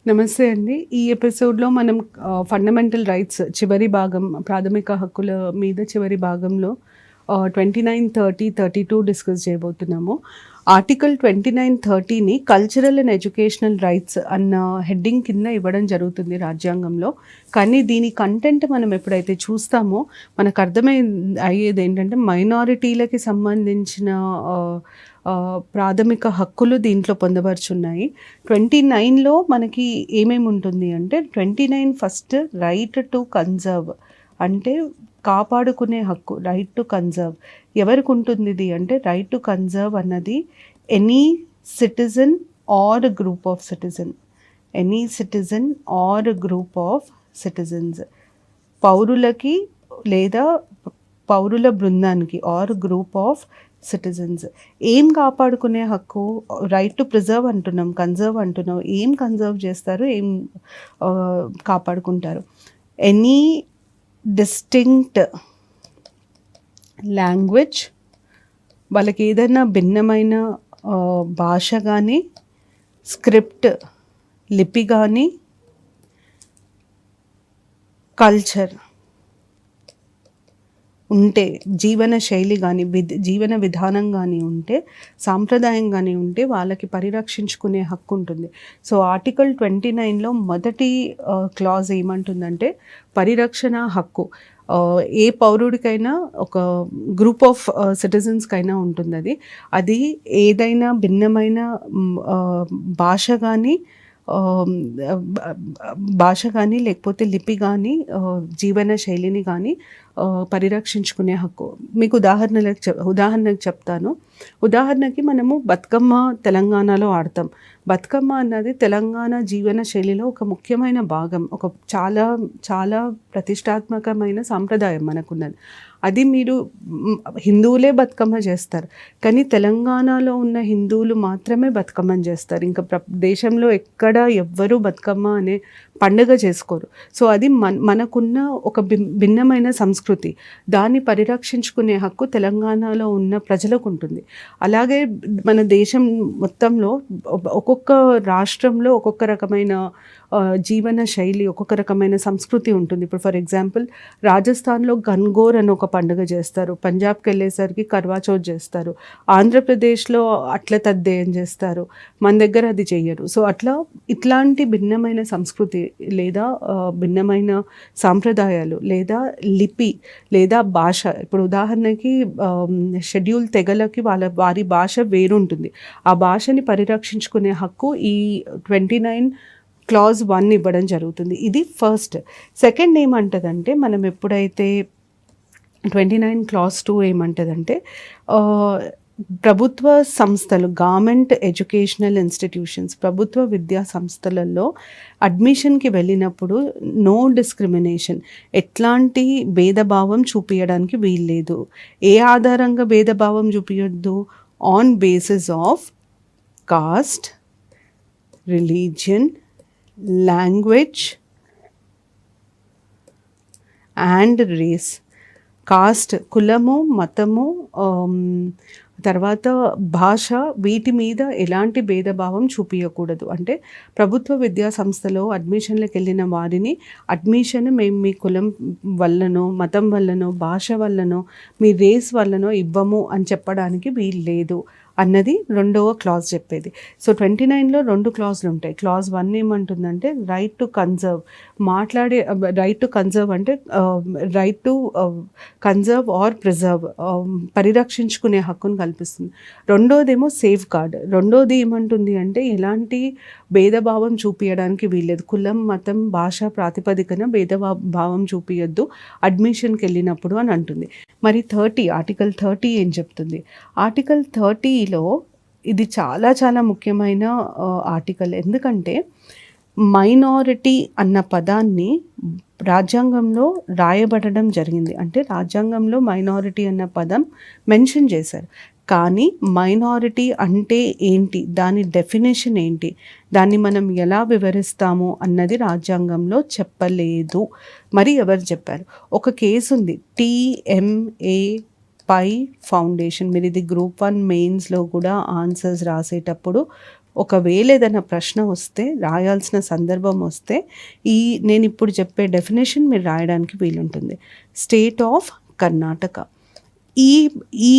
నమస్తే అండి. ఈ ఎపిసోడ్‌లో మనం ఫండమెంటల్ రైట్స్ చివరి భాగం, ప్రాథమిక హక్కుల మీద చివరి భాగంలో 29, 30, 32 డిస్కస్ చేయబోతున్నాము. ఆర్టికల్ 29, 30ని కల్చరల్ అండ్ ఎడ్యుకేషనల్ రైట్స్ అన్న హెడ్డింగ్ కింద ఇవ్వడం జరుగుతుంది రాజ్యాంగంలో. కానీ దీని కంటెంట్ మనం ఎప్పుడైతే చూస్తామో మనకు అయ్యేది ఏంటంటే మైనారిటీలకి సంబంధించిన ప్రాథమిక హక్కులు దీంట్లో పొందపరుచున్నాయి. 29లో మనకి ఏమేమి ఉంటుంది అంటే 29 ఫస్ట్ రైట్ టు కన్జర్వ్ అంటే కాపాడుకునే హక్కు, రైట్ టు కన్జర్వ్ ఎవరికి ఉంటుంది ఇది అంటే రైట్ టు కన్జర్వ్ అన్నది any citizen or group of citizen, any citizen or group of citizens, పౌరులకి లేదా పౌరుల బృందానికి ఆర్ గ్రూప్ ఆఫ్ సిటిజన్స్. ఏం కాపాడుకునే హక్కు? రైట్ టు ప్రిజర్వ్ అంటున్నాం, కన్జర్వ్ అంటున్నాం. ఏం కన్జర్వ్ చేస్తారు, ఏం కాపాడుకుంటారు? ఎనీ డిస్టింక్ట్ లాంగ్వేజ్, వాళ్ళకి ఏదైనా భిన్నమైన భాష కానీ, స్క్రిప్ట్ లిపి కానీ, కల్చర్ ఉంటే, జీవన శైలి కానీ, జీవన విధానం కానీ ఉంటే, సాంప్రదాయం కానీ ఉంటే వాళ్ళకి పరిరక్షించుకునే హక్కు ఉంటుంది. సో ఆర్టికల్ 29లో మొదటి క్లాజ్ ఏమంటుందంటే పరిరక్షణ హక్కు ఏ పౌరుడికైనా ఒక గ్రూప్ ఆఫ్ సిటిజన్స్కైనా ఉంటుంది. అది ఏదైనా భిన్నమైన భాష కానీ లేకపోతే లిపి కానీ జీవన శైలిని కానీ పరిరక్షించుకునే హక్కు. మీకు ఉదాహరణకు చెప్తాను. ఉదాహరణకి మనము బతుకమ్మ తెలంగాణలో ఆడతాం. బతుకమ్మ అన్నది తెలంగాణ జీవన శైలిలో ఒక ముఖ్యమైన భాగం, ఒక చాలా చాలా ప్రతిష్టాత్మకమైన సాంప్రదాయం మనకున్నది. అది మీరు హిందువులే బతుకమ్మ చేస్తారు, కానీ తెలంగాణలో ఉన్న హిందువులు మాత్రమే బతుకమ్మని చేస్తారు. ఇంకా దేశంలో ఎక్కడ ఎవ్వరూ బతుకమ్మ అనే పండుగ చేసుకోరు. సో అది మనకున్న ఒక భిన్నమైన సంస్కృతి, దాన్ని పరిరక్షించుకునే హక్కు తెలంగాణలో ఉన్న ప్రజలకు ఉంటుంది. అలాగే మన దేశం మొత్తంలో ఒక్కొక్క రాష్ట్రంలో ఒక్కొక్క రకమైన జీవన శైలి, ఒక్కొక్క రకమైన సంస్కృతి ఉంటుంది. ఇప్పుడు ఫర్ ఎగ్జాంపుల్ రాజస్థాన్లో గన్గోర్ అని ఒక పండుగ చేస్తారు, పంజాబ్కి వెళ్ళేసరికి కర్వా చౌత్ చేస్తారు, ఆంధ్రప్రదేశ్లో అట్ల తద్దేయం చేస్తారు, మన దగ్గర అది చెయ్యరు. సో ఇట్లాంటి భిన్నమైన సంస్కృతి లేదా భిన్నమైన సాంప్రదాయాలు లేదా లిపి లేదా భాష, ఇప్పుడు ఉదాహరణకి షెడ్యూల్ తెగలకి వారి భాష వేరుంటుంది. ఆ భాషని పరిరక్షించుకునే హక్కు ఈ 29 క్లాజ్ 1 ఇవ్వడం జరుగుతుంది. ఇది ఫస్ట్. సెకండ్ ఏమంటదంటే, మనం ఎప్పుడైతే 29 క్లాజ్ 2 ఏమంటదంటే ప్రభుత్వ సంస్థలు, గవర్నమెంట్ ఎడ్యుకేషనల్ ఇన్స్టిట్యూషన్స్, ప్రభుత్వ విద్యా సంస్థలలో అడ్మిషన్కి వెళ్ళినప్పుడు నో డిస్క్రిమినేషన్, ఎట్లాంటి భేదభావం చూపించడానికి వీల్లేదు. ఏ ఆధారంగా భేదభావం చూపించొద్దు? On basis of caste, religion, language and race. Caste, కులము, మతము, తర్వాత భాష, వీటి మీద ఎలాంటి భేదభావం చూపించకూడదు. అంటే ప్రభుత్వ విద్యా సంస్థలో అడ్మిషన్లకు వెళ్ళిన వారిని అడ్మిషన్ మేము మీ కులం వల్లనో, మతం వల్లనో, భాష వల్లనో, మీ రేస్ వల్లనో ఇవ్వము అని చెప్పడానికి వీలు లేదు అన్నది రెండవ క్లాజ్ చెప్పేది. సో 29లో 2 క్లాజులు ఉంటాయి. క్లాజ్ 1 ఏమంటుందంటే right to conserve, right to conserve అంటే right to conserve or preserve, పరిరక్షించుకునే హక్కును కల్పిస్తుంది. రెండోదేమో సేఫ్ గార్డ్. రెండోది ఏమంటుంది అంటే ఎలాంటి భేదభావం చూపించడానికి వీల్లేదు, కులం, మతం, భాష ప్రాతిపదికన భేదభావం చూపించద్దు అడ్మిషన్కి వెళ్ళినప్పుడు అని అంటుంది. మరి ఆర్టికల్ 30 ఏం చెప్తుంది? ఆర్టికల్ 30లో ఇది చాలా చాలా ముఖ్యమైన ఆర్టికల్. ఎందుకంటే మైనారిటీ అన్న పదాన్ని రాజ్యాంగంలో రాయబడడం జరిగింది. అంటే రాజ్యాంగంలో మైనారిటీ అన్న పదం మెన్షన్ చేశారు, కానీ మైనారిటీ అంటే ఏంటి, దాని డెఫినేషన్ ఏంటి, దాన్ని మనం ఎలా వివరిస్తాము అన్నది రాజ్యాంగంలో చెప్పలేదు. మరి ఎవరు చెప్పారు? ఒక కేసు ఉంది, TMA పై ఫౌండేషన్. మీరు ఇది గ్రూప్ 1 మెయిన్స్లో కూడా ఆన్సర్స్ రాసేటప్పుడు ఒకవేళ ఏదైనా ప్రశ్న వస్తే, రాయాల్సిన సందర్భం వస్తే నేను ఇప్పుడు చెప్పే డెఫినేషన్ మీరు రాయడానికి వీలుంటుంది. State of Karnataka. ఈ ఈ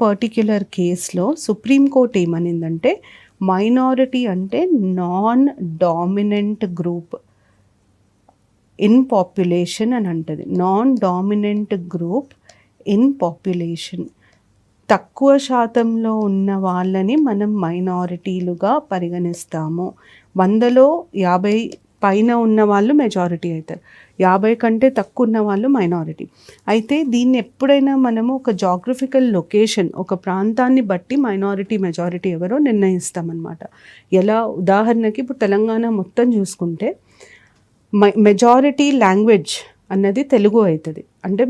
పర్టిక్యులర్ కేసులో సుప్రీంకోర్టు ఏమనిందంటే, మైనారిటీ అంటే non dominant group in population అని అంటది. Non dominant group in population. తక్కువ శాతంలో ఉన్న వాళ్ళని మనం మైనారిటీలుగా పరిగణిస్తాము. 100లో 50 పైన ఉన్న వాళ్ళు మెజారిటీ అవుతారు, 50 కంటే తక్కువ ఉన్న వాళ్ళు మైనారిటీ. అయితే దీన్ని ఎప్పుడైనా మనము ఒక జాగ్రఫికల్ లొకేషన్, ఒక ప్రాంతాన్ని బట్టి మైనారిటీ మెజారిటీ ఎవరో నిర్ణయిస్తామన్నమాట. ఎలా, ఉదాహరణకి ఇప్పుడు తెలంగాణ మొత్తం చూసుకుంటే మెజారిటీ లాంగ్వేజ్ అన్నది తెలుగు అవుతుంది. అంటే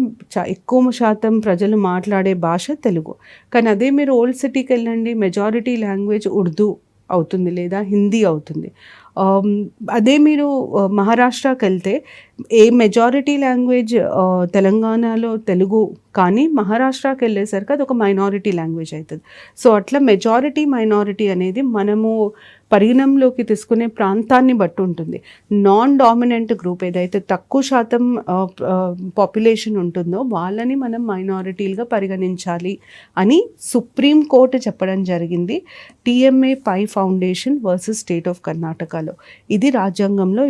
ఎక్కువ శాతం ప్రజలు మాట్లాడే భాష తెలుగు. కానీ అదే మీరు ఓల్డ్ సిటీకి వెళ్ళండి, మెజారిటీ లాంగ్వేజ్ ఉర్దూ అవుతుంది లేదా హిందీ అవుతుంది. అదే మీరు మహారాష్ట్రకి వెళ్తే మెజారిటీ లాంగ్వేజ్ తెలంగాణలో తెలుగు, కానీ మహారాష్ట్రకి వెళ్ళేసరికి అది ఒక మైనారిటీ లాంగ్వేజ్ అవుతుంది. సో అట్లా మెజారిటీ మైనారిటీ అనేది మనము పరిగణంలోకి తీసుకునే ప్రాంతాన్ని బట్టి ఉంటుంది. నాన్ డామినెంట్ గ్రూప్ ఏదైతే తక్కువ శాతం పాపులేషన్ ఉంటుందో వాళ్ళని మనం మైనారిటీలుగా పరిగణించాలి అని సుప్రీంకోర్టు చెప్పడం జరిగింది. TMA Pai foundation versus state of కర్ణాటకలో. ఇది రాజ్యాంగంలో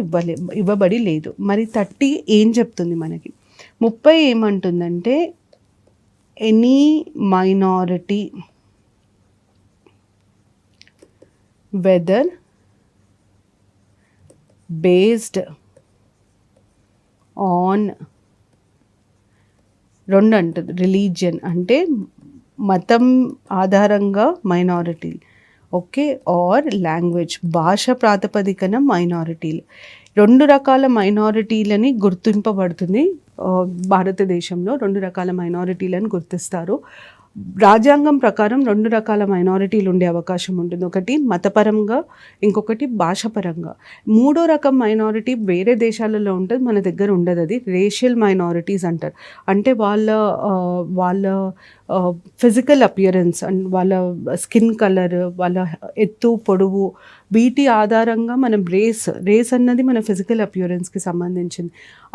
ఇవ్వబడి లేదు. మరి 30 ఏం చెప్తుంది మనకి? 30 ఏమంటుందంటే, any minority whether based on 2 అంటుంది రిలీజియన్, అంటే మతం ఆధారంగా మైనారిటీ, ఓకే, ఆర్ లాంగ్వేజ్, భాష ప్రాతిపదికన మైనారిటీలు. 2 రకాల మైనారిటీలని గుర్తింపబడుతుంది. భారతదేశంలో 2 రకాల మైనారిటీలను గుర్తిస్తారు. రాజ్యాంగం ప్రకారం 2 రకాల మైనారిటీలు ఉండే అవకాశం ఉంటుంది. ఒకటి మతపరంగా, ఇంకొకటి భాషపరంగా. 3వ రకం మైనారిటీ వేరే దేశాలలో ఉంటుంది, మన దగ్గర ఉండదు. అది రేషియల్ మైనారిటీస్ అంటారు. అంటే వాళ్ళ ఫిజికల్ అపియరెన్స్ అండ్ వాళ్ళ స్కిన్ కలర్, వాళ్ళ ఎత్తు పొడవు, వీటి ఆధారంగా మనం రేస్ అన్నది మన ఫిజికల్ అపియరెన్స్కి సంబంధించింది.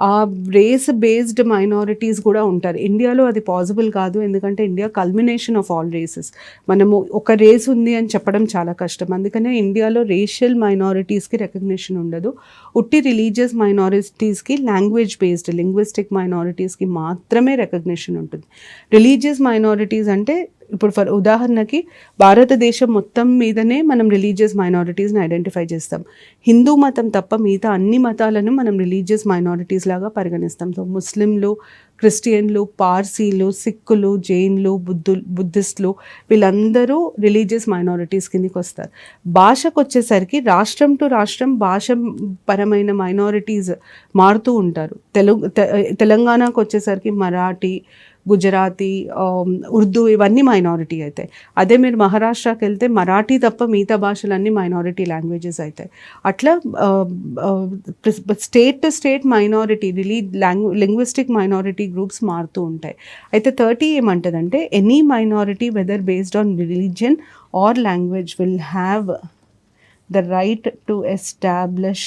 ఆ రేస్ బేస్డ్ మైనారిటీస్ కూడా ఉంటారు. ఇండియాలో అది పాసిబుల్ కాదు, ఎందుకంటే India culmination of all races. మనము ఒక రేస్ ఉంది అని చెప్పడం చాలా కష్టం. అందుకనే ఇండియాలో రేషియల్ మైనారిటీస్కి రికగ్నిషన్ ఉండదు. ఉట్టి రిలీజియస్ మైనారిటీస్కి, లాంగ్వేజ్ బేస్డ్ లింగ్విస్టిక్ మైనారిటీస్కి మాత్రమే రికగ్నిషన్ ఉంటుంది. రిలీజియస్ మైనారిటీస్ అంటే ఇప్పుడు ఉదాహరణకి భారతదేశం మొత్తం మీదనే మనం రిలీజియస్ మైనారిటీస్ని ఐడెంటిఫై చేస్తాం. హిందూ మతం తప్ప మిగతా అన్ని మతాలను మనం రిలీజియస్ మైనారిటీస్ లాగా పరిగణిస్తాం. సో ముస్లింలు, క్రిస్టియన్లు, పార్సీలు, సిక్కులు, జైన్లు, బుద్ధిస్టులు, వీళ్ళందరూ రిలీజియస్ మైనారిటీస్ కిందకి వస్తారు. భాషకు వచ్చేసరికి రాష్ట్రం టు రాష్ట్రం భాష పరమైన మైనారిటీస్ మారుతూ ఉంటారు. తెలంగాణకు వచ్చేసరికి మరాఠీ, గుజరాతీ, ఉర్దూ ఇవన్నీ మైనారిటీ అవుతాయి. అదే మీరు మహారాష్ట్రకి వెళ్తే మరాఠీ తప్ప మిగతా భాషలన్నీ మైనారిటీ లాంగ్వేజెస్ అవుతాయి. అట్లా state to state minority linguistic minority groups మారుతూ ఉంటాయి. అయితే 30 ఏమంటుందంటే, any minority whether based on religion or language will have the right to establish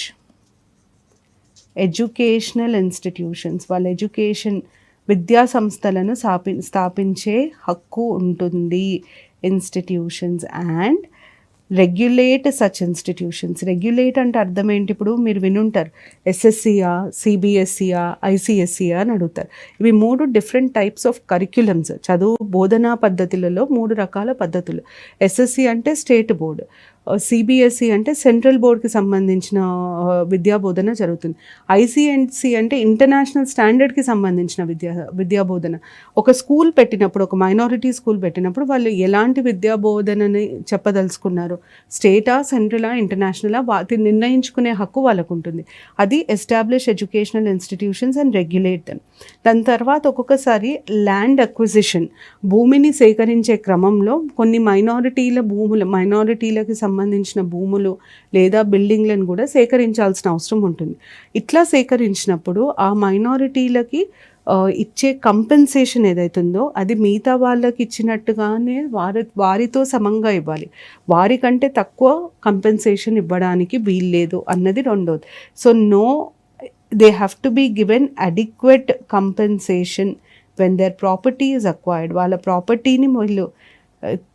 educational institutions. వాళ్ళ ఎడ్యుకేషన్ విద్యా సంస్థలను స్థాపించే హక్కు ఉంటుంది. Institutions and regulate such institutions. Regulate అంటే అర్థం ఏంటి? ఇప్పుడు మీరు వినుంటారు, SSCయా, CBSCయా, ICSCయా అని అడుగుతారు. ఇవి 3 డిఫరెంట్ టైప్స్ ఆఫ్ కరిక్యులమ్స్. చదువు బోధనా పద్ధతులలో 3 రకాల పద్ధతులు. SSC అంటే స్టేట్ బోర్డు, CBSE అంటే సెంట్రల్ బోర్డ్కి సంబంధించిన విద్యా బోధన జరుగుతుంది. ICSC అంటే ఇంటర్నేషనల్ స్టాండర్డ్కి సంబంధించిన విద్యా బోధన. ఒక స్కూల్ పెట్టినప్పుడు, ఒక మైనారిటీ స్కూల్ పెట్టినప్పుడు వాళ్ళు ఎలాంటి విద్యా బోధనని చెప్పదలుచుకున్నారు, స్టేటా, సెంట్రలా, ఇంటర్నేషనలా, వాటిని నిర్ణయించుకునే హక్కు వాళ్ళకు ఉంటుంది. అది establish educational institutions and regulate them. దాని తర్వాత ఒక్కొక్కసారి ల్యాండ్ అక్విజిషన్, భూమిని సేకరించే క్రమంలో కొన్ని మైనారిటీలకి సంబంధించిన భూములు లేదా బిల్డింగ్లను కూడా సేకరించాల్సిన అవసరం ఉంటుంది. ఇట్లా సేకరించినప్పుడు ఆ మైనారిటీలకి ఇచ్చే కంపెన్సేషన్ ఏదైతుందో అది మిగతా వాళ్ళకి ఇచ్చినట్టుగానే వారితో సమంగా ఇవ్వాలి. వారికంటే తక్కువ కంపెన్సేషన్ ఇవ్వడానికి వీల్లేదు అన్నది రెండోది. So they have to be given adequate compensation when their property is acquired. వాళ్ళ ప్రాపర్టీని వీళ్ళు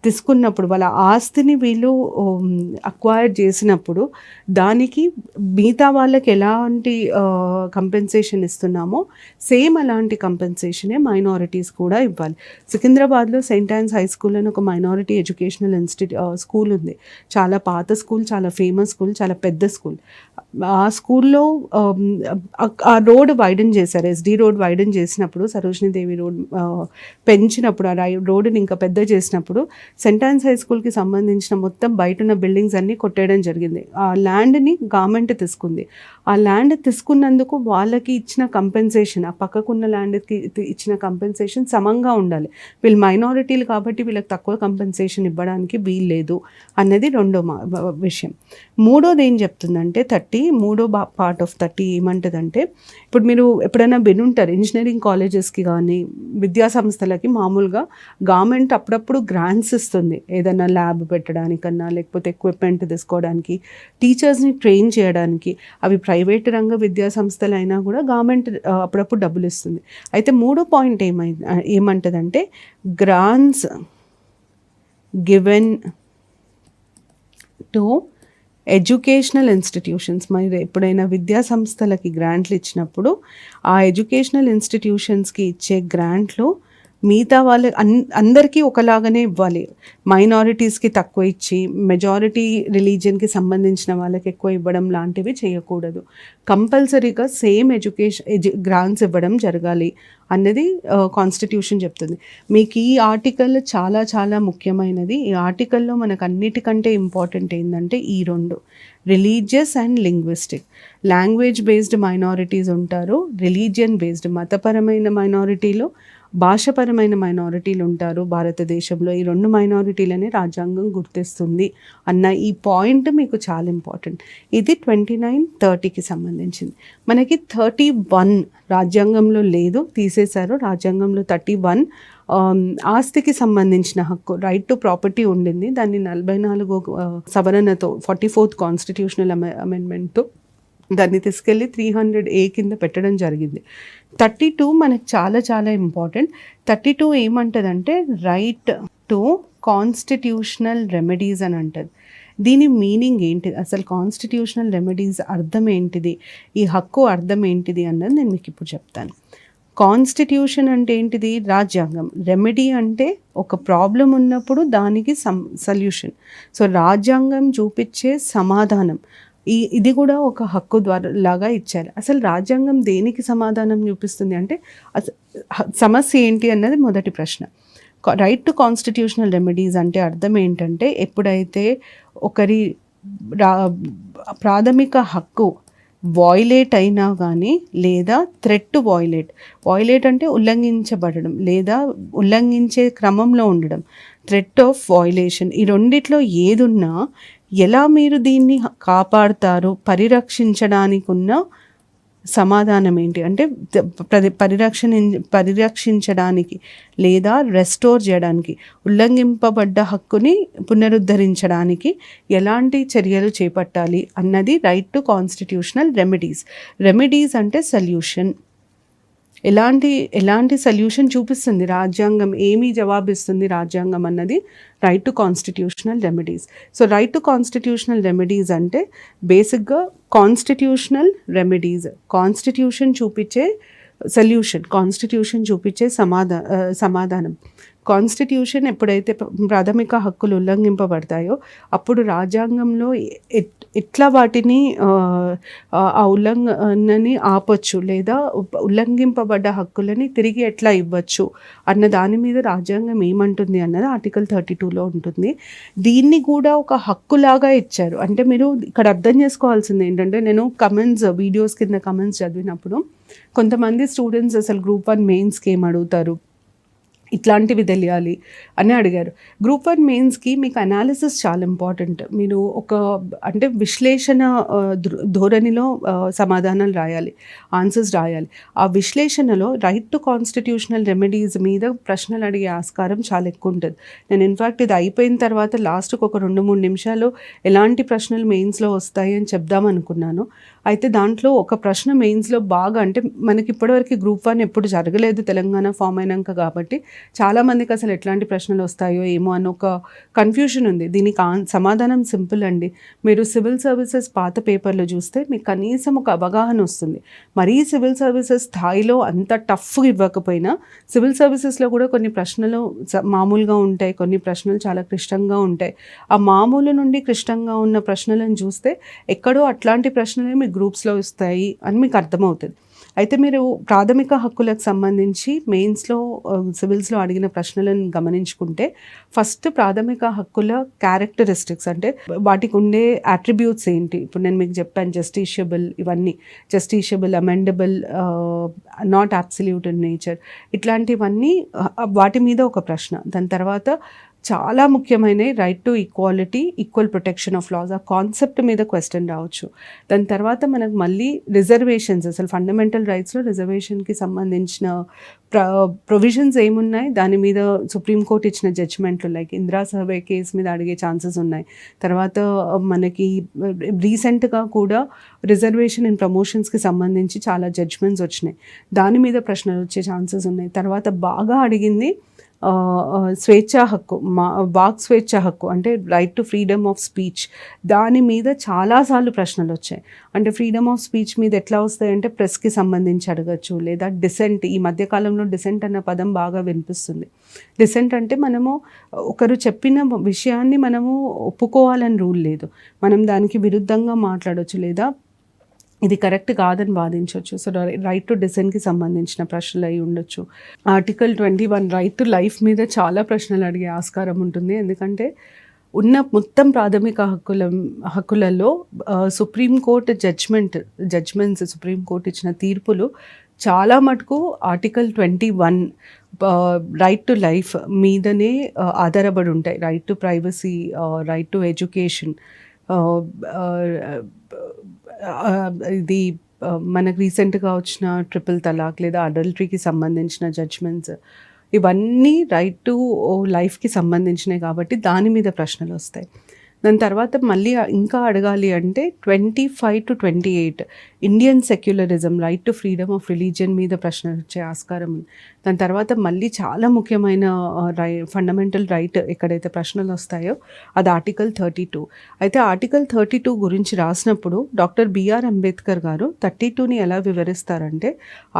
తీసుకున్నప్పుడు, వాళ్ళ ఆస్తిని వీళ్ళు అక్వైర్ చేసినప్పుడు దానికి మిగతా వాళ్ళకి ఎలాంటి కంపెన్సేషన్ ఇస్తున్నామో సేమ్ అలాంటి కంపెన్సేషనే మైనారిటీస్ కూడా ఇవ్వాలి. సికింద్రాబాద్లో సెయింట్ ఆన్స్ హై స్కూల్ అని ఒక మైనారిటీ ఎడ్యుకేషనల్ స్కూల్ ఉంది. చాలా పాత స్కూల్, చాలా ఫేమస్ స్కూల్, చాలా పెద్ద స్కూల్. ఆ స్కూల్లో ఆ రోడ్ వైడన్ చేశారు. SD రోడ్ వైడన్ చేసినప్పుడు, సరోజినీదేవి రోడ్ పెంచినప్పుడు, ఆ రోడ్డుని ఇంకా పెద్ద చేసినప్పుడు సెయింట్ ఆన్స్ హై స్కూల్కి సంబంధించిన మొత్తం బయట ఉన్న బిల్డింగ్స్ అన్నీ కొట్టేయడం జరిగింది. ఆ ల్యాండ్ని గవర్నమెంట్ తీసుకుంది. ఆ ల్యాండ్ తీసుకున్నందుకు వాళ్ళకి ఇచ్చిన కంపెన్సేషన్, ఆ పక్కకున్న ల్యాండ్కి ఇచ్చిన కంపెన్సేషన్ సమంగా ఉండాలి. వీళ్ళు మైనారిటీలు కాబట్టి వీళ్ళకి తక్కువ కంపెన్సేషన్ ఇవ్వడానికి వీల్లేదు అన్నది రెండో విషయం. మూడోది ఏం చెప్తుందంటే మూడో పార్ట్ ఆఫ్ 30 ఏమంటుందంటే, ఇప్పుడు మీరు ఎప్పుడైనా వినుంటారు ఇంజనీరింగ్ కాలేజెస్కి కానీ విద్యా సంస్థలకి మామూలుగా గవర్నమెంట్ అప్పుడప్పుడు గ్రాంట్స్ ఇస్తుంది, ఏదైనా ల్యాబ్ పెట్టడానికన్నా లేకపోతే ఎక్విప్మెంట్ తీసుకోవడానికి, టీచర్స్ని ట్రైన్ చేయడానికి. అవి ప్రైవేట్ రంగ విద్యా సంస్థలు అయినా కూడా గవర్నమెంట్ అప్పుడప్పుడు డబ్బులు ఇస్తుంది. అయితే మూడో పాయింట్ ఏమంటుందంటే grants given to educational institutions. మరి ఎప్పుడైనా విద్యా సంస్థలకి గ్రాంట్లు ఇచ్చినప్పుడు ఆ ఎడ్యుకేషనల్ ఇన్స్టిట్యూషన్స్కి ఇచ్చే గ్రాంట్లు మిగతా వాళ్ళ అందరికీ ఒకలాగానే ఇవ్వాలి. మైనారిటీస్కి తక్కువ ఇచ్చి మెజారిటీ రిలీజియన్కి సంబంధించిన వాళ్ళకి ఎక్కువ ఇవ్వడం లాంటివి చేయకూడదు. కంపల్సరీగా సేమ్ గ్రాంట్స్ ఇవ్వడం జరగాలి అన్నది కాన్స్టిట్యూషన్ చెప్తుంది. మీకు ఈ ఆర్టికల్ చాలా చాలా ముఖ్యమైనది. ఈ ఆర్టికల్లో మనకు అన్నిటికంటే ఇంపార్టెంట్ ఏంటంటే ఈ రెండు, religious and linguistic. Language based minorities ఉంటారు, రిలీజియన్ బేస్డ్ మతపరమైన మైనారిటీలు, భాషపరమైన మైనారిటీలు ఉంటారు భారతదేశంలో. ఈ రెండు మైనారిటీలని రాజ్యాంగం గుర్తిస్తుంది అన్న ఈ పాయింట్ మీకు చాలా ఇంపార్టెంట్. ఇది 29-30కి సంబంధించింది. మనకి 31 రాజ్యాంగంలో లేదు, తీసేశారు. రాజ్యాంగంలో 31 ఆస్తికి సంబంధించిన హక్కు, రైట్ టు ప్రాపర్టీ ఉండింది. దాన్ని 44వ సవరణతో 44th కాన్స్టిట్యూషనల్ అమెండ్మెంట్తో దాన్ని తీసుకెళ్ళి 300A కింద పెట్టడం జరిగింది. 32 మనకు చాలా చాలా ఇంపార్టెంట్. 32 ఏమంటుందంటే రైట్ టు కాన్స్టిట్యూషనల్ రెమెడీస్ అని అంటుంది. దీని మీనింగ్ ఏంటిది, అసలు కాన్స్టిట్యూషనల్ రెమెడీస్ అర్థం ఏంటిది, ఈ హక్కు అర్థం ఏంటిది అన్నది నేను మీకు ఇప్పుడు చెప్తాను. కాన్స్టిట్యూషన్ అంటే ఏంటిది, రాజ్యాంగం. రెమెడీ అంటే ఒక ప్రాబ్లం ఉన్నప్పుడు దానికి సొల్యూషన్. సో రాజ్యాంగం చూపించే సమాధానం, ఇది కూడా ఒక హక్కు ద్వారా లాగా ఇచ్చారు. అసలు రాజ్యాంగం దేనికి సమాధానం చూపిస్తుంది అంటే సమస్య ఏంటి అన్నది మొదటి ప్రశ్న. రైట్ టు కాన్స్టిట్యూషనల్ రెమెడీస్ అంటే అర్థం ఏంటంటే, ఎప్పుడైతే ఒకరి ప్రాథమిక హక్కు వాయిలేట్ అయినా కానీ, లేదా థ్రెట్ టు వాయిలేట్ అంటే ఉల్లంఘించబడడం లేదా ఉల్లంఘించే క్రమంలో ఉండడం, థ్రెట్ ఆఫ్ వాయిలేషన్. ఈ రెండిట్లో ఏదున్నా ఎలా మీరు దీన్ని కాపాడుతారు, పరిరక్షించడానికి ఉన్న సమాధానం ఏంటి అంటే పరిరక్షించడానికి లేదా రెస్టోర్ చేయడానికి, ఉల్లంఘింపబడ్డ హక్కుని పునరుద్ధరించడానికి ఎలాంటి చర్యలు చేపట్టాలి అన్నది రైట్ టు కాన్స్టిట్యూషనల్ రెమెడీస్ అంటే సొల్యూషన్. ఎలాంటి సొల్యూషన్ చూపిస్తుంది రాజ్యాంగం, ఏమీ జవాబిస్తుంది రాజ్యాంగం అన్నది right to constitutional remedies. So right to constitutional remedies అంటే బేసిక్గా కాన్స్టిట్యూషనల్ రెమెడీస్, కాన్స్టిట్యూషన్ చూపించే సొల్యూషన్, కాన్స్టిట్యూషన్ చూపించే సమాధానం. కాన్స్టిట్యూషన్ ఎప్పుడైతే ప్రాథమిక హక్కులు ఉల్లంఘింపబడతాయో అప్పుడు రాజ్యాంగంలో ఎట్లా వాటిని ఆ ఉల్లంఘనని ఆపొచ్చు లేదా ఉల్లంఘింపబడ్డ హక్కులని తిరిగి ఎట్లా ఇవ్వచ్చు అన్న దాని మీద రాజ్యాంగం ఏమంటుంది అన్నది ఆర్టికల్ 32లో ఉంటుంది. దీన్ని కూడా ఒక హక్కులాగా ఇచ్చారు. అంటే మీరు ఇక్కడ అర్థం చేసుకోవాల్సింది ఏంటంటే, నేను వీడియోస్ కింద కమెంట్స్ చదివినప్పుడు కొంతమంది స్టూడెంట్స్ అసలు గ్రూప్ 1 మెయిన్స్కి ఏం అడుగుతారు, ఇట్లాంటివి తెలియాలి అని అడిగారు. గ్రూప్ 1 మెయిన్స్‌కి మీకు అనాలిసిస్ చాలా ఇంపార్టెంట్. మీరు ఒక అంటే విశ్లేషణ ధోరణిలో సమాధానాలు రాయాలి. ఆన్సర్స్ రాయాలి. ఆ విశ్లేషణలో రైట్ టు కాన్స్టిట్యూషనల్ రెమెడీస్ మీద ప్రశ్నలు అడిగే ఆస్కారం చాలా ఎక్కువ ఉంటది. నేను ఇన్‌ఫాక్ట్ ఇది అయిపోయిన తర్వాత లాస్ట్‌కి ఒక 2, 3 నిమిషాలు ఎలాంటి ప్రశ్నలు మెయిన్స్‌లో వస్తాయి అని చెప్దామనుకున్నాను. అయితే దాంట్లో ఒక ప్రశ్న మెయిన్స్‌లో బాగా అంటే మనకి ఇప్పటివరకు గ్రూప్ 1 ఎప్పుడు జరగలేదు తెలంగాణ ఫామ్ అయినాక కాబట్టి చాలామందికి అసలు ఎట్లాంటి ప్రశ్నలు వస్తాయో ఏమో అని ఒక కన్ఫ్యూషన్ ఉంది. దీనికి సమాధానం సింపుల్ అండి. మీరు సివిల్ సర్వీసెస్ పాత పేపర్లు చూస్తే మీకు కనీసం ఒక అవగాహన వస్తుంది. మరీ సివిల్ సర్వీసెస్ స్థాయిలో అంత టఫ్గా ఇవ్వకపోయినా సివిల్ సర్వీసెస్లో కూడా కొన్ని ప్రశ్నలు మామూలుగా ఉంటాయి, కొన్ని ప్రశ్నలు చాలా క్లిష్టంగా ఉంటాయి. ఆ మామూలు నుండి క్లిష్టంగా ఉన్న ప్రశ్నలను చూస్తే ఎక్కడో అట్లాంటి ప్రశ్నలే మీకు గ్రూప్స్లో వస్తాయి అని మీకు అర్థమవుతుంది. అయితే మీరు ప్రాథమిక హక్కులకు సంబంధించి మెయిన్స్‌లో సివిల్స్‌లో అడిగిన ప్రశ్నలను గమనించుకుంటే ఫస్ట్ ప్రాథమిక హక్కుల క్యారెక్టరిస్టిక్స్ అంటే వాటికి ఉండే అట్రిబ్యూట్స్ ఏంటి? ఇప్పుడు నేను మీకు చెప్పాను జస్టిషియబుల్ ఇవన్నీ. Justiciable, amendable, not absolute in nature ఇట్లాంటివన్నీ వాటి మీద ఒక ప్రశ్న. దాని తర్వాత చాలా ముఖ్యమైనవి right to equality, equal protection of laws ఆ కాన్సెప్ట్ మీద క్వశ్చన్ రావచ్చు. దాని తర్వాత మనకు మళ్ళీ రిజర్వేషన్స్ అసలు ఫండమెంటల్ రైట్స్లో రిజర్వేషన్కి సంబంధించిన ప్రొవిజన్స్ ఏమున్నాయి దాని మీద సుప్రీంకోర్టు ఇచ్చిన జడ్జిమెంట్లు లైక్ ఇందిరా సర్వే కేసు మీద అడిగే ఛాన్సెస్ ఉన్నాయి. తర్వాత మనకి రీసెంట్గా కూడా రిజర్వేషన్ ఇన్ ప్రమోషన్స్కి సంబంధించి చాలా జడ్జిమెంట్స్ వచ్చినాయి. దాని మీద ప్రశ్నలు వచ్చే ఛాన్సెస్ ఉన్నాయి. తర్వాత బాగా అడిగింది స్వేచ్ఛా హక్కు, వాక్ స్వేచ్ఛ హక్కు అంటే right to freedom of speech. దాని మీద చాలాసార్లు ప్రశ్నలు వచ్చాయి. అంటే ఫ్రీడమ్ ఆఫ్ స్పీచ్ మీద ఎట్లా వస్తాయంటే ప్రెస్కి సంబంధించి అడగచ్చు, లేదా డిసెంట్. ఈ మధ్యకాలంలో డిసెంట్ అన్న పదం బాగా వినిపిస్తుంది. డిసెంట్ అంటే మనము ఒకరు చెప్పిన విషయాన్ని మనము ఒప్పుకోవాలని రూల్ లేదు, మనం దానికి విరుద్ధంగా మాట్లాడవచ్చు లేదా ఇది కరెక్ట్ కాదని వాదించవచ్చు. సో రైట్ టు డిసెంట్కి సంబంధించిన ప్రశ్నలు అయి ఉండొచ్చు. ఆర్టికల్ 21 రైట్ టు లైఫ్ మీద చాలా ప్రశ్నలు అడిగే ఆస్కారం ఉంటుంది. ఎందుకంటే ఉన్న మొత్తం ప్రాథమిక హక్కులలో సుప్రీంకోర్టు జడ్జ్మెంట్స్ సుప్రీంకోర్టు ఇచ్చిన తీర్పులు చాలా మటుకు ఆర్టికల్ 21 రైట్ టు లైఫ్ మీదనే ఆధారపడి ఉంటాయి. Right to privacy, right to education, ఇది మనకు రీసెంట్గా వచ్చిన ట్రిపుల్ తలాక్ లేదా అడల్టరీకి సంబంధించిన జడ్జ్మెంట్స్ ఇవన్నీ రైట్ టు లైఫ్కి సంబంధించినవి కాబట్టి దాని మీద ప్రశ్నలు వస్తాయి. దాని తర్వాత మళ్ళీ ఇంకా అడగాలి అంటే 25 to 28 Indian secularism, right to freedom of religion మీద ప్రశ్నలు వచ్చే ఆస్కారం ఉంది. దాని తర్వాత మళ్ళీ చాలా ముఖ్యమైన ఫండమెంటల్ రైట్ ఎక్కడైతే ప్రశ్నలు వస్తాయో అది ఆర్టికల్ 32. అయితే ఆర్టికల్ 32 గురించి రాసినప్పుడు డాక్టర్ బిఆర్ అంబేద్కర్ గారు 32ని ఎలా వివరిస్తారంటే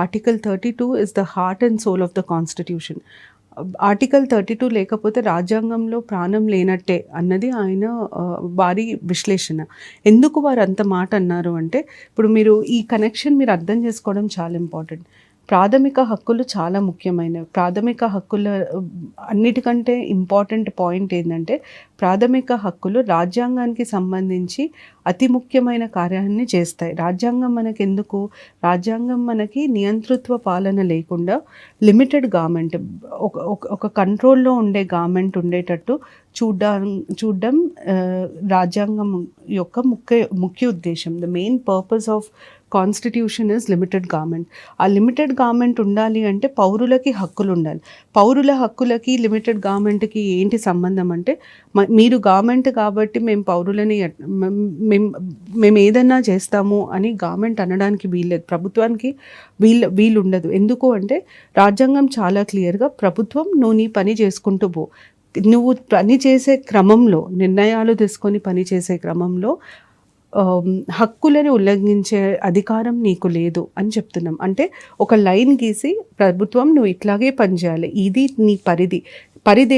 article 32 is the heart and soul of the constitution. Article 32 లేకపోతే రాజ్యాంగంలో ప్రాణం లేనట్టే అన్నది ఆయన వారి విశ్లేషణ. ఎందుకు వారు అంత మాట అన్నారు అంటే ఇప్పుడు మీరు ఈ కనెక్షన్ మీరు అర్థం చేసుకోవడం చాలా ఇంపార్టెంట్. ప్రాథమిక హక్కులు చాలా ముఖ్యమైనవి. ప్రాథమిక హక్కుల అన్నిటికంటే ఇంపార్టెంట్ పాయింట్ ఏంటంటే ప్రాథమిక హక్కులు రాజ్యాంగానికి సంబంధించి అతి ముఖ్యమైన కార్యాన్ని చేస్తాయి. రాజ్యాంగం మనకి ఎందుకు? రాజ్యాంగం మనకి నియంతృత్వ పాలన లేకుండా లిమిటెడ్ గవర్నమెంట్, ఒక కంట్రోల్లో ఉండే గవర్నమెంట్ ఉండేటట్టు చూడడం రాజ్యాంగం యొక్క ముఖ్య ఉద్దేశం. The main purpose of constitution is limited government. ఆ లిమిటెడ్ గవర్నమెంట్ ఉండాలి అంటే పౌరులకి హక్కులు ఉండాలి. పౌరుల హక్కులకి లిమిటెడ్ గవర్నమెంట్కి ఏంటి సంబంధం అంటే మీరు గవర్నమెంట్ కాబట్టి మేము పౌరులని మేము ఏదన్నా చేస్తాము అని గవర్నమెంట్ అనడానికి వీల్లేదు. ప్రభుత్వానికి వీలు ఉండదు. ఎందుకు అంటే రాజ్యాంగం చాలా క్లియర్గా ప్రభుత్వం నువ్వు నీ పని చేసుకుంటూ పో, నువ్వు పని చేసే క్రమంలో నిర్ణయాలు తీసుకొని పని చేసే క్రమంలో హక్కులను ఉల్లంఘించే అధికారం నీకు లేదు అని చెప్తున్నాం. అంటే ఒక లైన్ గీసి ప్రభుత్వం నువ్వు ఇట్లాగే పనిచేయాలి, ఇది నీ పరిధి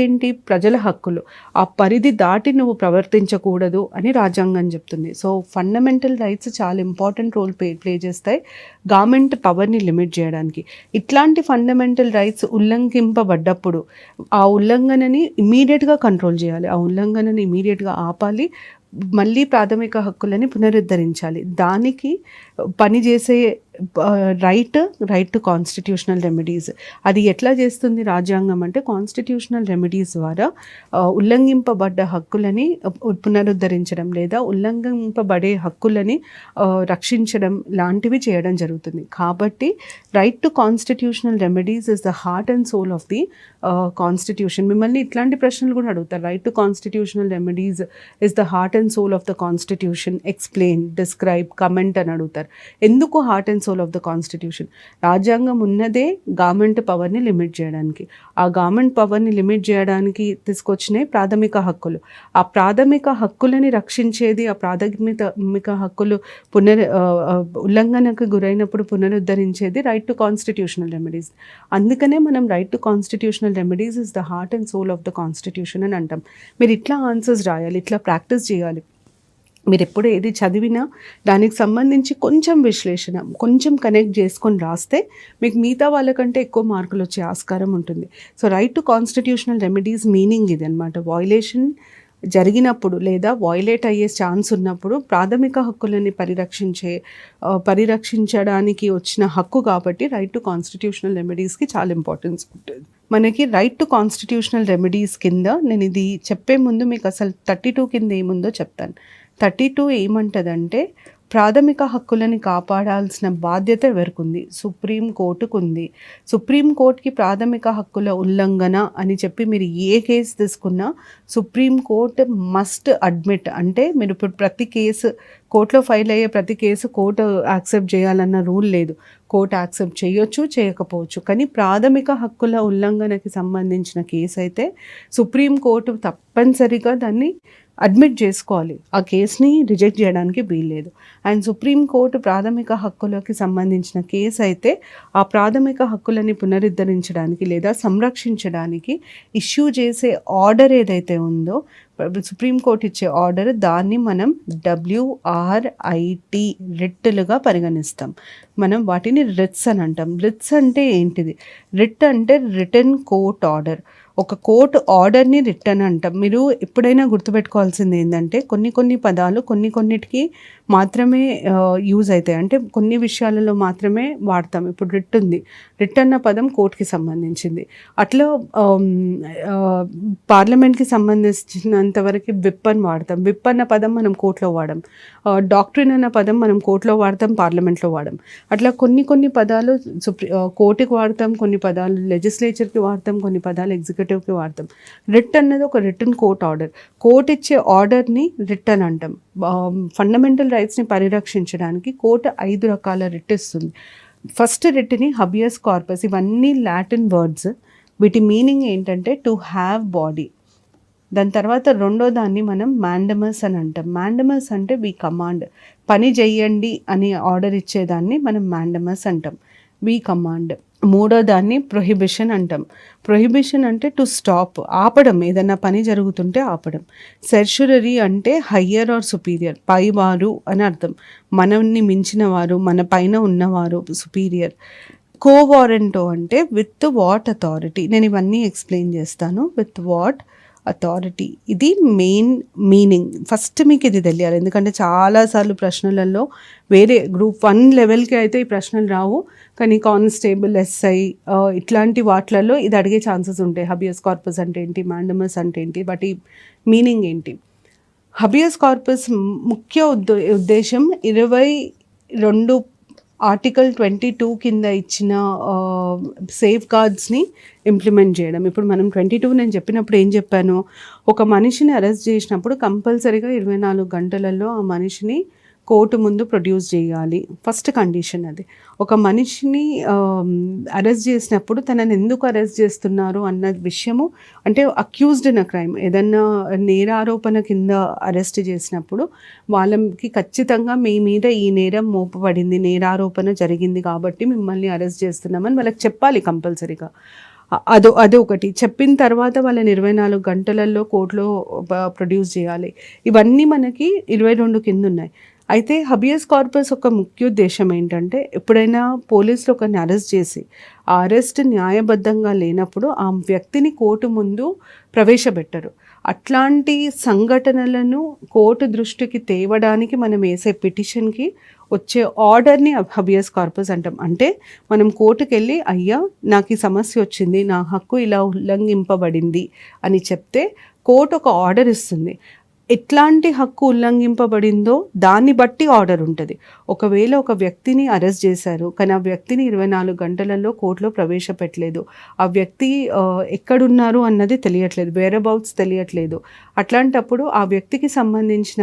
ఏంటి? ప్రజల హక్కులు. ఆ పరిధి దాటి నువ్వు ప్రవర్తించకూడదు అని రాజ్యాంగం చెప్తుంది. సో ఫండమెంటల్ రైట్స్ చాలా ఇంపార్టెంట్ రోల్ ప్లే చేస్తాయి గవర్నమెంట్ పవర్ని లిమిట్ చేయడానికి. ఇట్లాంటి ఫండమెంటల్ రైట్స్ ఉల్లంఘింపబడ్డప్పుడు ఆ ఉల్లంఘనని ఇమీడియట్గా కంట్రోల్ చేయాలి, ఆ ఉల్లంఘనని ఇమీడియట్గా ఆపాలి, మళ్ళీ ప్రాథమిక హక్కులని పునరుద్ధరించాలి. దానికి పనిచేసే రైట్ టు కాన్స్టిట్యూషనల్ రెమెడీస్. అది ఎట్లా చేస్తుంది రాజ్యాంగం అంటే కాన్స్టిట్యూషనల్ రెమెడీస్ ద్వారా ఉల్లంఘింపబడ్డ హక్కులని పునరుద్ధరించడం లేదా ఉల్లంఘింపబడే హక్కులని రక్షించడం లాంటివి చేయడం జరుగుతుంది. కాబట్టి right to constitutional remedies is the heart and soul of the constitution. మిమ్మల్ని ఇట్లాంటి ప్రశ్నలు కూడా అడుగుతారు. Right to constitutional remedies is the heart and soul of the constitution, explain, describe, comment అని అడుగుతారు. ఎందుకు heart and soul of the constitution? రాజ్యాంగం ఉన్నదే గవర్నమెంట్ పవర్ని లిమిట్ చేయడానికి. ఆ గవర్నమెంట్ పవర్ని లిమిట్ తీసుకొచ్చినాయి ప్రాథమిక హక్కులు. ఆ ప్రాథమిక హక్కులని రక్షించేది, ఆ ప్రాథమిక హక్కులు ఉల్లంఘనకు గురైనప్పుడు పునరుద్ధరించేది రైట్ టు కాన్స్టిట్యూషనల్ రెమెడీస్. అందుకనే మనం right to constitutional remedies is the heart and soul of the constitution అని అంటాం. మీరు ఇట్లా ఆన్సర్స్ రాయాలి, ఇట్లా ప్రాక్టీస్ చేయాలి. మీరు ఎప్పుడు ఏది చదివినా దానికి సంబంధించి కొంచెం విశ్లేషణ, కొంచెం కనెక్ట్ చేసుకొని రాస్తే మీకు మిగతా వాళ్ళకంటే ఎక్కువ మార్కులు వచ్చే ఆస్కారం ఉంటుంది. So right to constitutional remedies meaning ఇది అనమాట. వయలేషన్ జరిగినప్పుడు లేదా వయలేట్ అయ్యే ఛాన్స్ ఉన్నప్పుడు ప్రాథమిక హక్కులని పరిరక్షించడానికి వచ్చిన హక్కు కాబట్టి రైట్ టు కాన్స్టిట్యూషనల్ రెమెడీస్కి చాలా ఇంపార్టెన్స్ ఉంటుంది. మనకి రైట్ టు కాన్స్టిట్యూషనల్ రెమెడీస్ కింద నేను ఇది చెప్పే ముందు మీకు అసలు 32 కింద ఏముందో చెప్తాను. 32 ఏమంటుందంటే ప్రాథమిక హక్కులని కాపాడాల్సిన బాధ్యత ఎవరికుంది? సుప్రీంకోర్టుకు ఉంది. సుప్రీంకోర్టుకి ప్రాథమిక హక్కుల ఉల్లంఘన అని చెప్పి మీరు ఏ కేసు తీసుకున్నా సుప్రీంకోర్టు మస్ట్ అడ్మిట్. అంటే మీరు ఇప్పుడు ప్రతి కేసు కోర్టులో ఫైల్ అయ్యే ప్రతి కేసు కోర్టు యాక్సెప్ట్ చేయాలన్న రూల్ లేదు. కోర్టు యాక్సెప్ట్ చేయొచ్చు, చేయకపోవచ్చు. కానీ ప్రాథమిక హక్కుల ఉల్లంఘనకి సంబంధించిన కేసు అయితే సుప్రీంకోర్టు తప్పనిసరిగా దాన్ని అడ్మిట్ చేసుకోవాలి. ఆ కేసుని రిజెక్ట్ చేయడానికి వీల్లేదు. అండ్ సుప్రీంకోర్టు ప్రాథమిక హక్కులకి సంబంధించిన కేసు అయితే ఆ ప్రాథమిక హక్కులని పునరుద్ధరించడానికి లేదా సంరక్షించడానికి ఇష్యూ చేసే ఆర్డర్ ఏదైతే ఉందో, సుప్రీంకోర్టు ఇచ్చే ఆర్డర్, దాన్ని మనం WRIT రిట్లుగా పరిగణిస్తాం. మనం వాటిని రిట్స్ అని అంటాం. రిట్స్ అంటే ఏంటిది? రిట్ అంటే రిటన్ కోర్ట్ ఆర్డర్. ఒక కోర్టు ఆర్డర్ని రిటర్న్ అంటాం. మీరు ఎప్పుడైనా గుర్తుపెట్టుకోవాల్సింది ఏంటంటే కొన్ని పదాలు కొన్నిటికి మాత్రమే యూజ్ అవుతాయి. అంటే కొన్ని విషయాలలో మాత్రమే వాడతాం. ఇప్పుడు రిట్ ఉంది, రిట్ అన్న పదం కోర్టుకి సంబంధించింది. అట్లా పార్లమెంట్కి సంబంధించినంతవరకు విప్ అని వాడతాం. విప్ అన్న పదం మనం కోర్టులో వాడడం. డాక్ట్రిన్ అన్న పదం మనం కోర్టులో వాడతాం, పార్లమెంట్లో వాడడం. అట్లా కొన్ని పదాలు కోర్టుకి వాడతాం, కొన్ని పదాలు లెజిస్లేచర్కి వాడతాం, కొన్ని పదాలు ఎగ్జిక్యూటివ్కి వాడతాం. రిట్ అన్నది ఒక రిటన్ కోర్ట్ ఆర్డర్. కోర్టు ఇచ్చే ఆర్డర్ని రిట్ అని అంటాం. ఫండమెంటల్ రైట్స్ని పరిరక్షించడానికి కోర్టు 5 రకాల రిట్ ఇస్తుంది. ఫస్ట్ రిట్ని హబియస్ కార్పస్. ఇవన్నీ లాటిన్ వర్డ్స్. వీటి మీనింగ్ ఏంటంటే టు హ్యావ్ బాడీ. దాని తర్వాత రెండో దాన్ని మనం మ్యాండమస్ అని అంటాం. మ్యాండమస్ అంటే వి కమాండ్, పని చెయ్యండి అని ఆర్డర్ ఇచ్చేదాన్ని మనం మ్యాండమస్ అంటాం, వి కమాండ్. మూడో దాన్ని ప్రొహిబిషన్ అంటాం. ప్రొహిబిషన్ అంటే టు స్టాప్, ఆపడం, ఏదన్నా పని జరుగుతుంటే ఆపడం. సెర్చురరీ అంటే హయ్యర్ ఆర్ సుపీరియర్, పైవారు అని అర్థం. మనల్ని మించిన వారు, మన పైన ఉన్నవారు సుపీరియర్. కోవారెంటో అంటే విత్ వాట్ అథారిటీ. నేను ఇవన్నీ ఎక్స్ప్లెయిన్ చేస్తాను. విత్ వాట్ అథారిటీ, ఇది మెయిన్ మీనింగ్. ఫస్ట్ మీకు ఇది తెలియాలి, ఎందుకంటే చాలాసార్లు ప్రశ్నలలో వేరే గ్రూప్ 1 లెవెల్కి అయితే ఈ ప్రశ్నలు రావు, కానీ కానిస్టేబుల్, SI ఇట్లాంటి వాటిలలో ఇది అడిగే ఛాన్సెస్ ఉంటాయి. హబియస్ కార్పస్ అంటే ఏంటి, మ్యాండమస్ అంటే ఏంటి, వాటి మీనింగ్ ఏంటి. హబియస్ కార్పస్ ముఖ్య ఉద్దేశం 22 ఆర్టికల్ 22 కింద ఇచ్చిన సేఫ్ గార్డ్స్ని ఇంప్లిమెంట్ చేయడం. ఇప్పుడు మనం 22 నేను చెప్పినప్పుడు ఏం చెప్పాను, ఒక మనిషిని అరెస్ట్ చేసినప్పుడు కంపల్సరీగా 24 గంటలలో ఆ మనిషిని కోర్టు ముందు ప్రొడ్యూస్ చేయాలి. ఫస్ట్ కండిషన్ అది. ఒక మనిషిని అరెస్ట్ చేసినప్పుడు తనని ఎందుకు అరెస్ట్ చేస్తున్నారు అన్న విషయము, అంటే అక్యూజ్డ్ ఇన్ అ క్రైమ్, ఏదన్నా నేరారోపణ కింద అరెస్ట్ చేసినప్పుడు వాళ్ళకి ఖచ్చితంగా మీ మీద ఈ నేరం మోపబడింది, నేరారోపణ జరిగింది కాబట్టి మిమ్మల్ని అరెస్ట్ చేస్తున్నామని వాళ్ళకి చెప్పాలి కంపల్సరీగా. అదొకటి. చెప్పిన తర్వాత వాళ్ళని 24 గంటలలో కోర్టులో ప్రొడ్యూస్ చేయాలి. ఇవన్నీ మనకి 22 కింద ఉన్నాయి. అయితే హబియస్ కార్పస్ ఒక ముఖ్య ఉద్దేశం ఏంటంటే, ఎప్పుడైనా పోలీసులు ఒకరిని అరెస్ట్ చేసి ఆ అరెస్ట్ న్యాయబద్ధంగా లేనప్పుడు ఆ వ్యక్తిని కోర్టు ముందు ప్రవేశపెట్టరు. అట్లాంటి సంఘటనలను కోర్టు దృష్టికి తేవడానికి మనం వేసే పిటిషన్కి వచ్చే ఆర్డర్ని హబియస్ కార్పస్ అంటాం. అంటే మనం కోర్టుకెళ్ళి అయ్యా నాకు ఈ సమస్య వచ్చింది, నా హక్కు ఇలా ఉల్లంఘింపబడింది అని చెప్తే కోర్టు ఒక ఆర్డర్ ఇస్తుంది. ఎట్లాంటి హక్కు ఉల్లంఘింపబడిందో దాన్ని బట్టి ఆర్డర్ ఉంటుంది. ఒకవేళ ఒక వ్యక్తిని అరెస్ట్ చేశారు, కానీ ఆ వ్యక్తిని 24 గంటలలో కోర్టులో ప్రవేశపెట్టలేదు, ఆ వ్యక్తి ఎక్కడున్నారు అన్నది తెలియట్లేదు, వేర్ అబౌట్స్ తెలియట్లేదు, అట్లాంటప్పుడు ఆ వ్యక్తికి సంబంధించిన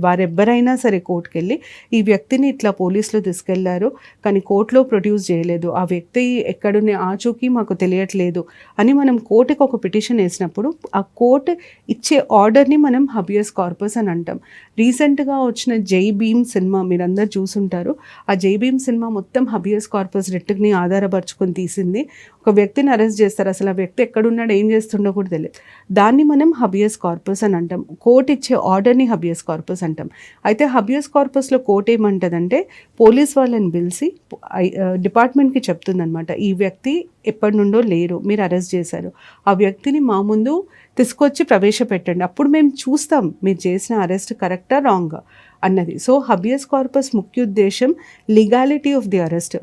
వారెవ్వరైనా సరే కోర్టుకెళ్ళి ఈ వ్యక్తిని ఇట్లా పోలీసులు తీసుకెళ్లారు కానీ కోర్టులో ప్రొడ్యూస్ చేయలేదు, ఆ వ్యక్తి ఎక్కడున్న ఆచూకీ మాకు తెలియట్లేదు అని మనం కోర్టుకి ఒక పిటిషన్ వేసినప్పుడు ఆ కోర్టు ఇచ్చే ఆర్డర్ని మనం హబియస్ కార్పస్ అని అంటాం. రీసెంట్గా వచ్చిన జై భీమ్ సినిమా మీరందరూ చూసుంటారు. ఆ జై భీమ్ సినిమా మొత్తం హబియస్ కార్పస్ రిట్ని ఆధారపరుచుకొని తీసింది. ఒక వ్యక్తిని అరెస్ట్ చేస్తారు, అసలు ఆ వ్యక్తి ఎక్కడున్నాడు ఏం చేస్తుండో కూడా తెలియదు, దాన్ని మనం హబియస్ కార్పస్ అని అంటాం. కోర్టు ఇచ్చే ఆర్డర్ని హబియస్ కార్పస్ అంటాం. అయితే హబియస్ కార్పస్లో కోర్టు ఏమంటుందంటే పోలీస్ వాళ్ళని పిలిచి డిపార్ట్మెంట్కి చెప్తుందనమాట, ఈ వ్యక్తి ఎప్పటి నుండో లేరు, మీరు అరెస్ట్ చేశారు, ఆ వ్యక్తిని మా ముందు తీసుకొచ్చి ప్రవేశపెట్టండి, అప్పుడు మేము చూస్తాం మీరు చేసిన అరెస్ట్ కరెక్టా రాంగా అన్నది. సో హబియస్ కార్పస్ ముఖ్య ఉద్దేశం లీగాలిటీ ఆఫ్ ది అరెస్ట్.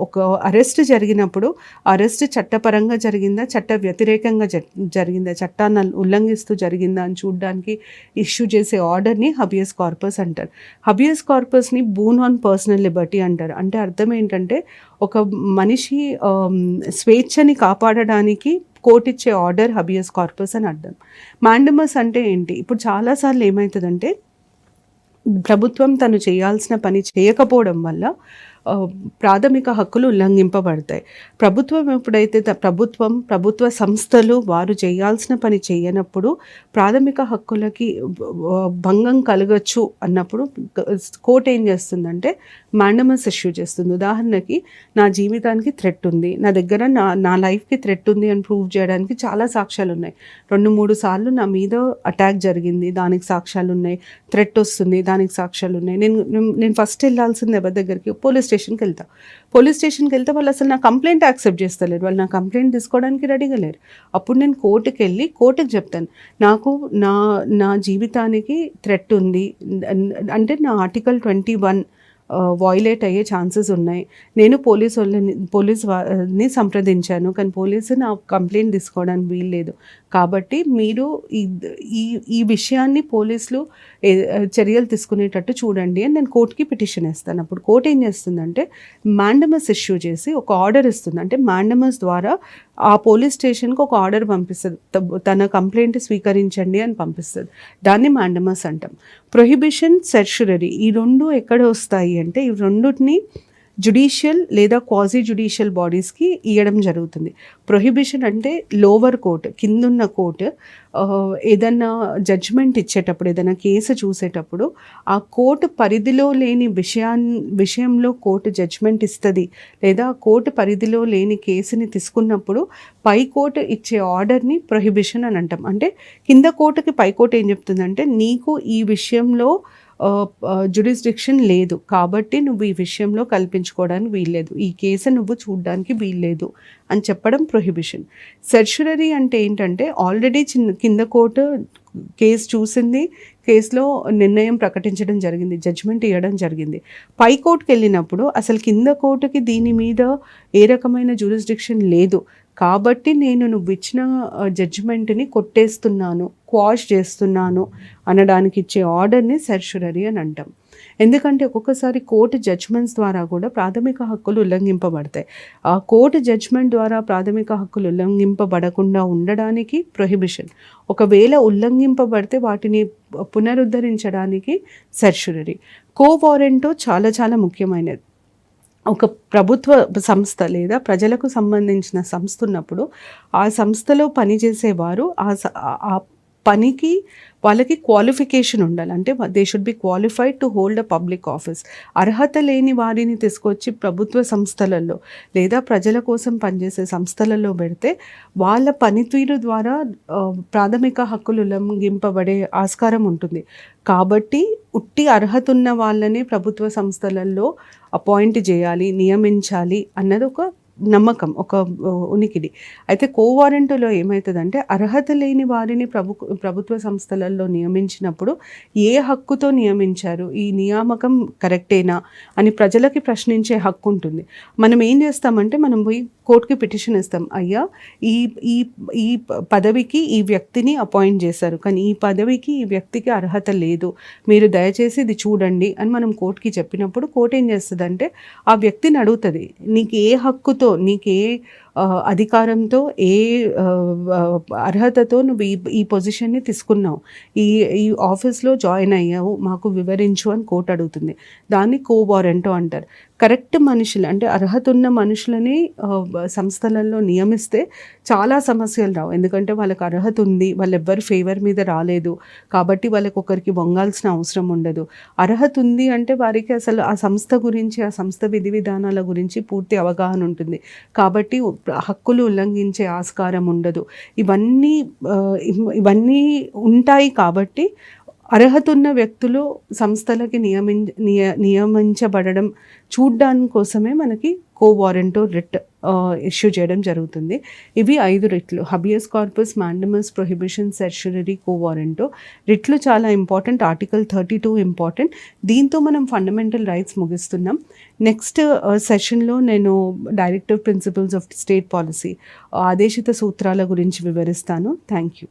ఒక అరెస్ట్ జరిగినప్పుడు అరెస్ట్ చట్టపరంగా జరిగిందా, చట్ట వ్యతిరేకంగా జరిగిందా, చట్టాన్ని ఉల్లంఘిస్తూ జరిగిందా అని చూడడానికి ఇష్యూ చేసే ఆర్డర్ని హబియస్ కార్పస్ అంటారు. హబియస్ కార్పస్ని బూన్ ఆన్ పర్సనల్ లిబర్టీ అంటారు. అంటే అర్థం ఏంటంటే ఒక మనిషి స్వేచ్ఛని కాపాడడానికి కోర్టు ఇచ్చే ఆర్డర్ హబియస్ కార్పస్ అని అర్థం. మాండమస్ అంటే ఏంటి? ఇప్పుడు చాలాసార్లు ఏమవుతుందంటే ప్రభుత్వం తను చేయాల్సిన పని చేయకపోవడం వల్ల ప్రాథమిక హక్కులు ఉల్లంఘింపబడతాయి. ప్రభుత్వం ఎప్పుడైతే ప్రభుత్వ సంస్థలు వారు చేయాల్సిన పని చేయనప్పుడు ప్రాథమిక హక్కులకి భంగం కలగచ్చు అన్నప్పుడు కోర్టు ఏం చేస్తుందంటే మాండమస్ ఇష్యూ చేస్తుంది. ఉదాహరణకి నా జీవితానికి థ్రెట్ ఉంది, నా దగ్గర నా లైఫ్కి థ్రెట్ ఉంది అని ప్రూవ్ చేయడానికి చాలా సాక్ష్యాలు ఉన్నాయి. 2-3 సార్లు నా మీద అటాక్ జరిగింది, దానికి సాక్ష్యాలు ఉన్నాయి, థ్రెట్ వస్తుంది, దానికి సాక్ష్యాలు ఉన్నాయి. నేను ఫస్ట్ వెళ్ళాల్సింది ఎవరి దగ్గరికి? పోలీస్ స్టేషన్కి వెళ్తే వాళ్ళు అసలు నా కంప్లైంట్ యాక్సెప్ట్ చేస్తలేరు, వాళ్ళు నా కంప్లైంట్ తీసుకోవడానికి రెడీగా లేరు. అప్పుడు నేను కోర్టుకి చెప్తాను, నాకు నా జీవితానికి థ్రెట్ ఉంది అంటే నా ఆర్టికల్ 21 వాయిలేట్ అయ్యే ఛాన్సెస్ ఉన్నాయి, నేను పోలీస్ని సంప్రదించాను కానీ పోలీసు నా కంప్లైంట్ తీసుకోవడానికి వీల్లేదు, కాబట్టి మీరు ఈ విషయాన్ని పోలీసులు చర్యలు తీసుకునేటట్టు చూడండి అని నేను కోర్టుకి పిటిషన్ వేస్తాను. అప్పుడు కోర్టు ఏం చేస్తుందంటే మాండమస్ ఇష్యూ చేసి ఒక ఆర్డర్ ఇస్తుంది. అంటే మాండమస్ ద్వారా ఆ పోలీస్ స్టేషన్కి ఒక ఆర్డర్ పంపిస్తుంది, తన కంప్లైంట్ స్వీకరించండి అని పంపిస్తుంది. దాన్ని మాండమస్ అంటాం. ప్రొహిబిషన్, సెర్చురరీ ఈ రెండు ఎక్కడ వస్తాయి అంటే ఈ రెండుని జ్యుడిషియల్ లేదా క్వాజీ జ్యుడిషియల్ బాడీస్కి ఇవ్వడం జరుగుతుంది. ప్రొహిబిషన్ అంటే లోవర్ కోర్టు, కిందున్న కోర్టు ఏదన్నా జడ్జ్మెంట్ ఇచ్చేటప్పుడు, ఏదైనా కేసు చూసేటప్పుడు ఆ కోర్టు పరిధిలో లేని విషయంలో కోర్టు జడ్జ్మెంట్ ఇస్తుంది, లేదా కోర్టు పరిధిలో లేని కేసుని తీసుకున్నప్పుడు పై కోర్టు ఇచ్చే ఆర్డర్ని ప్రొహిబిషన్ అని అంటాం. అంటే కింద కోర్టుకి పై కోర్టు ఏం చెప్తుందంటే నీకు ఈ విషయంలో జ్యుడిస్డిక్షన్ లేదు కాబట్టి నువ్వు ఈ విషయంలో కల్పించుకోవడానికి వీల్లేదు, ఈ కేసు నువ్వు చూడడానికి వీల్లేదు అని చెప్పడం ప్రొహిబిషన్. సెర్చురరీ అంటే ఏంటంటే ఆల్రెడీ కింద కోర్టు కేసు చూసింది, కేసులో నిర్ణయం ప్రకటించడం జరిగింది, జడ్జ్మెంట్ ఇవ్వడం జరిగింది. పై కోర్టుకి వెళ్ళినప్పుడు అసలు కింద కోర్టుకి దీని మీద ఏ రకమైన జ్యూరిస్డిక్షన్ లేదు కాబట్టి నువ్వు ఇచ్చిన జడ్జిమెంట్ని కొట్టేస్తున్నాను, క్వాష్ చేస్తున్నాను అనడానికి ఇచ్చే ఆర్డర్ని సెర్చురరీ అని అంటాం. ఎందుకంటే ఒక్కొక్కసారి కోర్టు జడ్జ్మెంట్స్ ద్వారా కూడా ప్రాథమిక హక్కులు ఉల్లంఘింపబడతాయి. ఆ కోర్టు జడ్జ్మెంట్ ద్వారా ప్రాథమిక హక్కులు ఉల్లంఘింపబడకుండా ఉండడానికి ప్రొహిబిషన్, ఒకవేళ ఉల్లంఘింపబడితే వాటిని పునరుద్ధరించడానికి సెర్చురరీ. కోవారెంటో చాలా చాలా ముఖ్యమైనది. ఒక ప్రభుత్వ సంస్థ లేదా ప్రజలకు సంబంధించిన సంస్థ ఉన్నప్పుడు ఆ సంస్థలో పనిచేసేవారు ఆ పనికి వాళ్ళకి క్వాలిఫికేషన్ ఉండాలి. అంటే they should be qualified to hold a public office. అర్హత లేని వారిని తీసుకొచ్చి ప్రభుత్వ సంస్థలలో లేదా ప్రజల కోసం పనిచేసే సంస్థలలో పెడితే వాళ్ళ పనితీరు ద్వారా ప్రాథమిక హక్కులు ఉల్లంఘింపబడే ఆస్కారం ఉంటుంది. కాబట్టి ఉట్టి అర్హత ఉన్న వాళ్ళని ప్రభుత్వ సంస్థలలో అపాయింట్ చేయాలి, నియమించాలి అన్నది ఒక నమ్మకం, ఒక ఉనికిడి. అయితే కోవారెంటులో ఏమవుతుందంటే అర్హత లేని వారిని ప్రభుత్వ సంస్థలలో నియమించినప్పుడు ఏ హక్కుతో నియమించారు, ఈ నియామకం కరెక్టేనా అని ప్రజలకి ప్రశ్నించే హక్కు ఉంటుంది. మనం ఏం చేస్తామంటే మనం పోయి కోర్టుకి పిటిషన్ ఇస్తాం, అయ్యా ఈ ఈ ఈ పదవికి ఈ వ్యక్తిని అపాయింట్ చేశారు, కానీ ఈ పదవికి ఈ వ్యక్తికి అర్హత లేదు, మీరు దయచేసి ఇది చూడండి అని మనం కోర్టుకి చెప్పినప్పుడు కోర్టు ఏం చేస్తుందంటే ఆ వ్యక్తిని అడుగుతుంది, నీకు ఏ హక్కుతో, నీకు ఏ అధికారంతో, ఏ అర్హతతో నువ్వు ఈ పొజిషన్ని తీసుకున్నావు, ఈ ఈ ఆఫీస్లో జాయిన్ అయ్యావు, మాకు వివరించు అని కోర్టు అడుగుతుంది. దాన్ని కోవారెంటో అంటారు. కరెక్ట్ మనుషులు అంటే అర్హత ఉన్న మనుషులని సంస్థలలో నియమిస్తే చాలా సమస్యలు రావు. ఎందుకంటే వాళ్ళకి అర్హత ఉంది, వాళ్ళు ఎవ్వరు ఫేవర్ మీద రాలేదు కాబట్టి వాళ్ళకి ఒకరికి వంగాల్సిన అవసరం ఉండదు. అర్హత ఉంది అంటే వారికి అసలు ఆ సంస్థ గురించి, ఆ సంస్థ విధి విధానాల గురించి పూర్తి అవగాహన ఉంటుంది కాబట్టి హక్కులు ఉల్లంఘించే ఆస్కారం ఉండదు. ఇవన్నీ ఉంటాయి కాబట్టి అర్హత ఉన్న వ్యక్తులు సంస్థలకి నియమించబడడం చూడ్డానికి కోసమే మనకి కోవారెంటో రిట్ ఇష్యూ చేయడం జరుగుతుంది. ఇవి 5 రిట్లు: habeas corpus, mandamus, prohibition, certiorari, quo warranto. రిట్లు చాలా ఇంపార్టెంట్. Article 32 important. దీంతో మనం ఫండమెంటల్ రైట్స్ ముగిస్తున్నాం. నెక్స్ట్ సెషన్లో నేను directive principles of state policy, ఆదేశిత సూత్రాల గురించి వివరిస్తాను. Thank you.